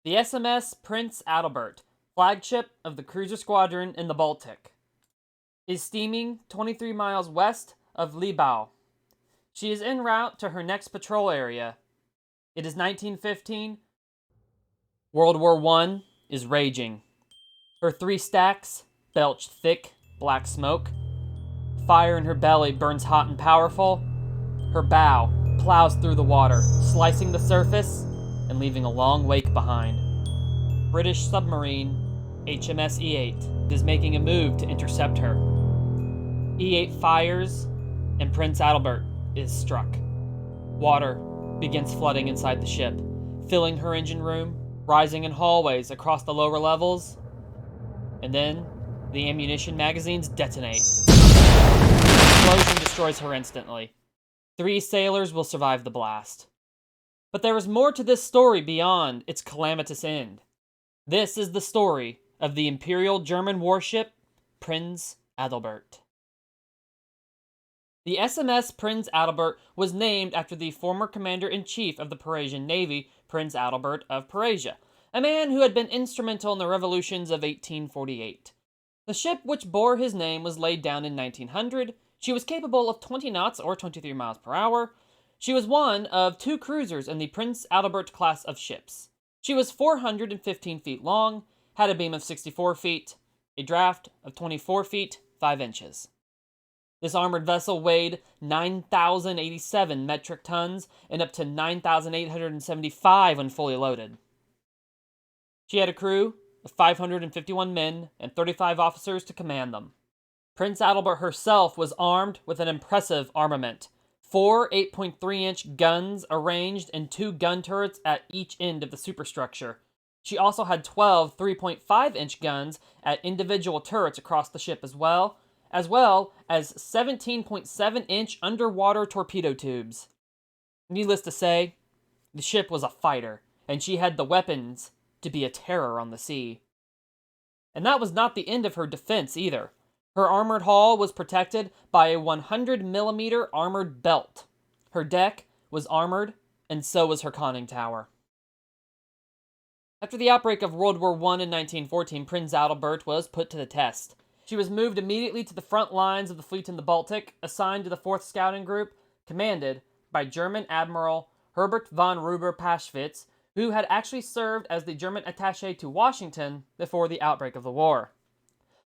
The SMS Prinz Adalbert, flagship of the cruiser squadron in the Baltic, is steaming 23 miles west of Libau. She is en route to her next patrol area. It is 1915. World War I is raging. Her three stacks belch thick, black smoke. Fire in her belly burns hot and powerful. Her bow plows through the water, slicing the surface and leaving a long wake behind. British submarine HMS E8 is making a move to intercept her. E8 fires, and Prinz Adalbert is struck. Water begins flooding inside the ship, filling her engine room, rising in hallways across the lower levels, and then the ammunition magazines detonate. The explosion destroys her instantly. 3 sailors will survive the blast. But there is more to this story beyond its calamitous end. This is the story of the Imperial German warship Prinz Adalbert. The SMS Prinz Adalbert was named after the former commander-in-chief of the Parisian Navy, Prinz Adalbert of Prussia, a man who had been instrumental in the revolutions of 1848. The ship which bore his name was laid down in 1900. She was capable of 20 knots or 23 miles per hour. She was one of 2 cruisers in the Prinz Adalbert class of ships. She was 415 feet long, had a beam of 64 feet, a draft of 24 feet, 5 inches. This armored vessel weighed 9,087 metric tons and up to 9,875 when fully loaded. She had a crew of 551 men and 35 officers to command them. Prinz Adalbert herself was armed with an impressive armament. 4 8.3-inch guns arranged in 2 gun turrets at each end of the superstructure. She also had 12 3.5-inch guns at individual turrets across the ship as well as 17.7-inch underwater torpedo tubes. Needless to say, the ship was a fighter, and she had the weapons to be a terror on the sea. And that was not the end of her defense either. Her armored hull was protected by a 100mm armored belt. Her deck was armored, and so was her conning tower. After the outbreak of World War I in 1914, Prinz Adalbert was put to the test. She was moved immediately to the front lines of the fleet in the Baltic, assigned to the 4th Scouting Group, commanded by German Admiral Herbert von Rüber-Paschwitz, who had actually served as the German attaché to Washington before the outbreak of the war.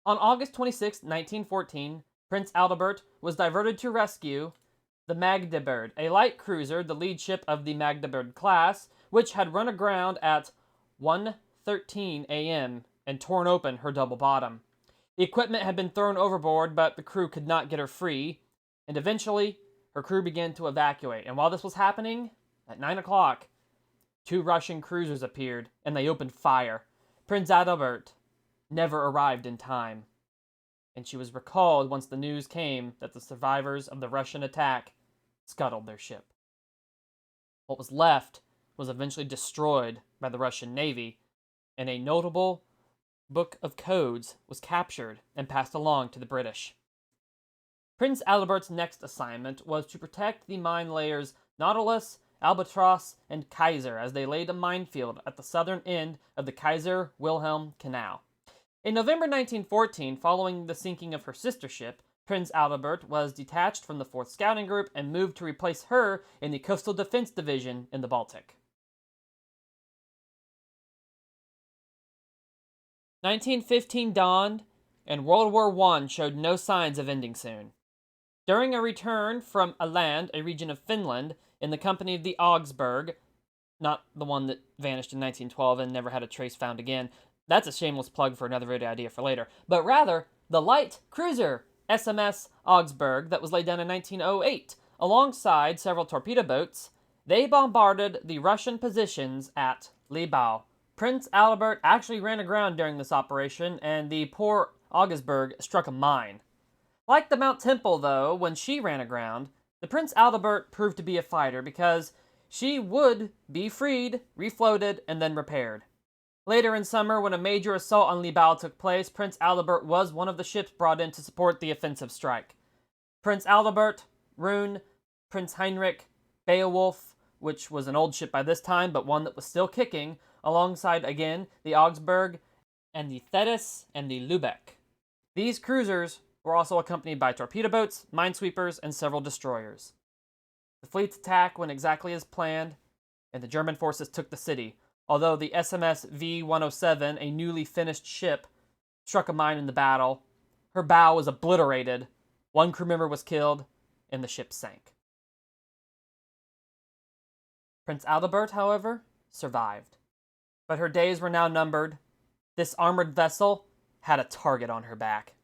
On August 26, 1914, Prinz Adalbert was diverted to rescue the Magdeburg, a light cruiser, the lead ship of the Magdeburg class, which had run aground at 1:13 a.m. and torn open her double bottom. The equipment had been thrown overboard, but the crew could not get her free, and eventually her crew began to evacuate. And while this was happening, at 9 o'clock, 2 Russian cruisers appeared, and they opened fire. Prinz Adalbert never arrived in time, and she was recalled once the news came that the survivors of the Russian attack scuttled their ship. What was left was eventually destroyed by the Russian Navy, and a notable book of codes was captured and passed along to the British. Prinz Adalbert's next assignment was to protect the mine layers Nautilus, Albatross, and Kaiser as they laid a minefield at the southern end of the Kaiser Wilhelm Canal. In November 1914, following the sinking of her sister ship, Prinz Adalbert was detached from the 4th Scouting Group and moved to replace her in the Coastal Defense Division in the Baltic. 1915 dawned, and World War I showed no signs of ending soon. During a return from Åland, a region of Finland, in the company of the Augsburg, not the one that vanished in 1912 and never had a trace found again, that's a shameless plug for another video idea for later, but rather the light cruiser SMS Augsburg that was laid down in 1908, alongside several torpedo boats, they bombarded the Russian positions at Libau. Prinz Adalbert actually ran aground during this operation, and the poor Augsburg struck a mine. Like the Mount Temple, though, when she ran aground, the Prinz Adalbert proved to be a fighter because she would be freed, refloated, and then repaired. Later in summer, when a major assault on Libau took place, Prinz Adalbert was one of the ships brought in to support the offensive strike. Prinz Adalbert, Rune, Prinz Heinrich, Beowulf, which was an old ship by this time, but one that was still kicking, alongside again the Augsburg and the Thetis and the Lübeck. These cruisers were also accompanied by torpedo boats, minesweepers, and several destroyers. The fleet's attack went exactly as planned, and the German forces took the city, although the SMS V-107, a newly finished ship, struck a mine in the battle. Her bow was obliterated, one crew member was killed, and the ship sank. Prinz Adalbert, however, survived. But her days were now numbered. This armored vessel had a target on her back.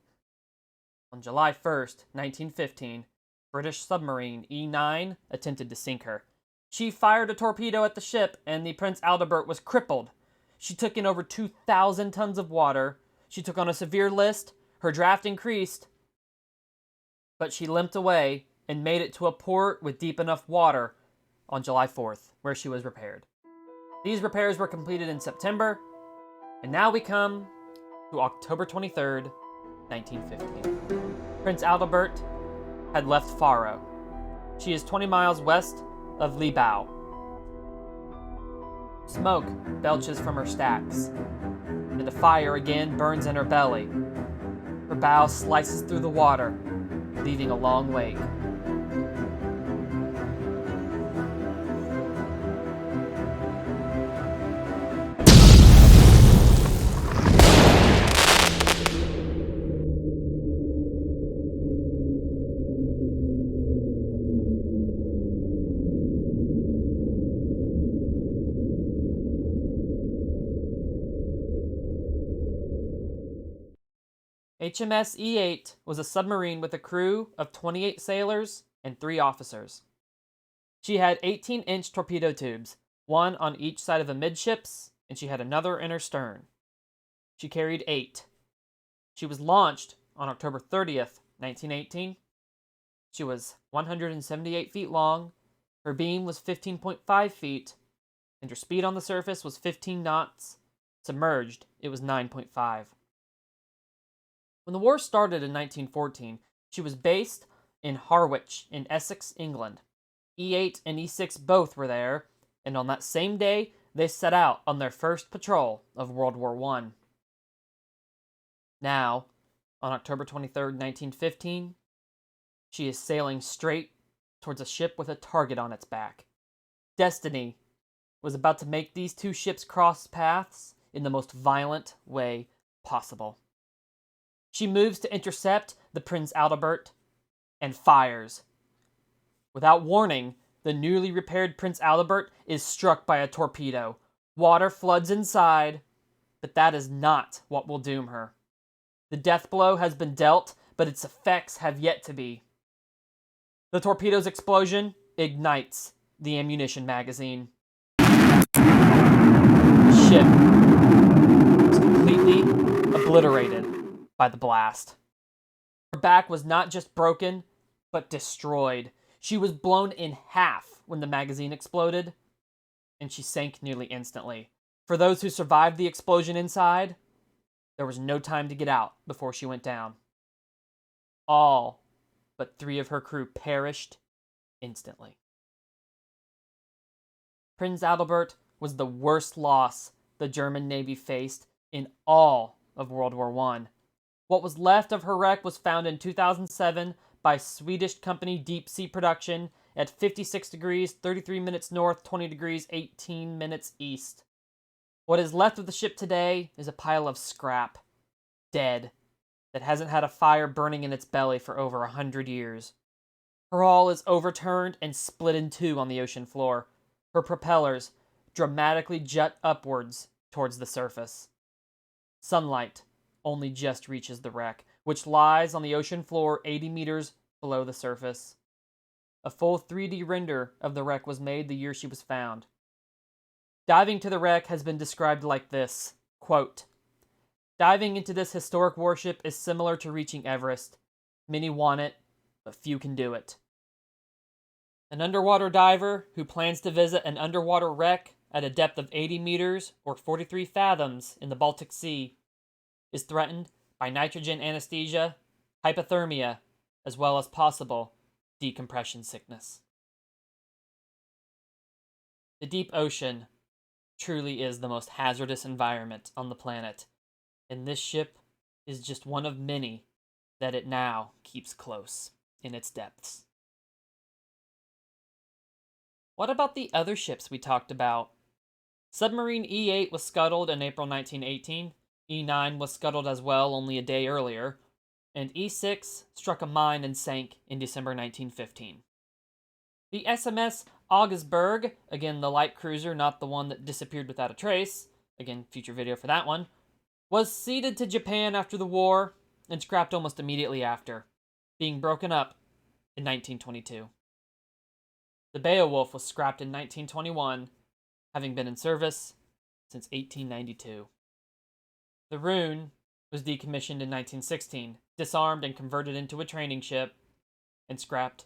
On July 1st, 1915, British submarine E-9 attempted to sink her. She fired a torpedo at the ship, and the Prinz Adalbert was crippled. She took in over 2,000 tons of water. She took on a severe list. Her draft increased. But she limped away and made it to a port with deep enough water on July 4th, where she was repaired. These repairs were completed in September, and now we come to October 23rd, 1915. Prinz Adalbert had left Faro. She is 20 miles west of Libau. Smoke belches from her stacks, and a fire again burns in her belly. Her bow slices through the water, leaving a long wake. HMS E-8 was a submarine with a crew of 28 sailors and 3 officers. She had 18-inch torpedo tubes, one on each side of the midships, and she had another in her stern. She carried 8. She was launched on October 30th, 1918. She was 178 feet long, her beam was 15.5 feet, and her speed on the surface was 15 knots. Submerged, it was 9.5. When the war started in 1914, she was based in Harwich in Essex, England. E-8 and E-6 both were there, and on that same day, they set out on their first patrol of World War I. Now, on October 23rd, 1915, she is sailing straight towards a ship with a target on its back. Destiny was about to make these two ships cross paths in the most violent way possible. She moves to intercept the Prinz Adalbert and fires. Without warning, the newly repaired Prinz Adalbert is struck by a torpedo. Water floods inside, but that is not what will doom her. The death blow has been dealt, but its effects have yet to be. The torpedo's explosion ignites the ammunition magazine. The ship was completely obliterated by the blast. Her back was not just broken, but destroyed. She was blown in half when the magazine exploded, and she sank nearly instantly. For those who survived the explosion inside, there was no time to get out before she went down. All but 3 of her crew perished instantly. Prinz Adalbert was the worst loss the German Navy faced in all of World War I. What was left of her wreck was found in 2007 by Swedish company Deep Sea Production at 56 degrees, 33 minutes north, 20 degrees, 18 minutes east. What is left of the ship today is a pile of scrap, dead, that hasn't had a fire burning in its belly for over 100 years. Her hull is overturned and split in 2 on the ocean floor. Her propellers dramatically jut upwards towards the surface. Sunlight only just reaches the wreck, which lies on the ocean floor 80 meters below the surface. A full 3D render of the wreck was made the year she was found. Diving to the wreck has been described like this, quote, "Diving into this historic warship is similar to reaching Everest. Many want it, but few can do it." An underwater diver who plans to visit an underwater wreck at a depth of 80 meters or 43 fathoms in the Baltic Sea is threatened by nitrogen anesthesia, hypothermia, as well as possible decompression sickness. The deep ocean, truly is the most hazardous environment on the planet, and this ship is just one of many that it now keeps close in its depths. What about the other ships we talked about? Submarine E8 was scuttled in April 1918, E9 was scuttled as well only a day earlier, and E6 struck a mine and sank in December 1915. The SMS Augsburg, again the light cruiser, not the one that disappeared without a trace, again future video for that one, was ceded to Japan after the war and scrapped almost immediately after, being broken up in 1922. The Beowulf was scrapped in 1921, having been in service since 1892. The Rune was decommissioned in 1916, disarmed and converted into a training ship, and scrapped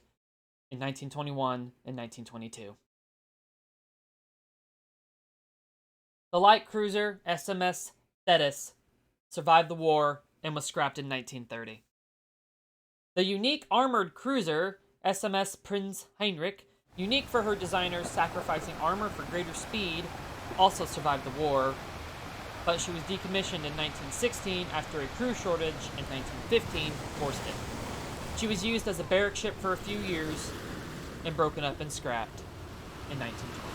in 1921 and 1922. The light cruiser SMS Thetis survived the war and was scrapped in 1930. The unique armored cruiser SMS Prinz Heinrich, unique for her designers sacrificing armor for greater speed, also survived the war, but she was decommissioned in 1916 after a crew shortage in 1915 forced it. She was used as a barrack ship for a few years and broken up and scrapped in 1920.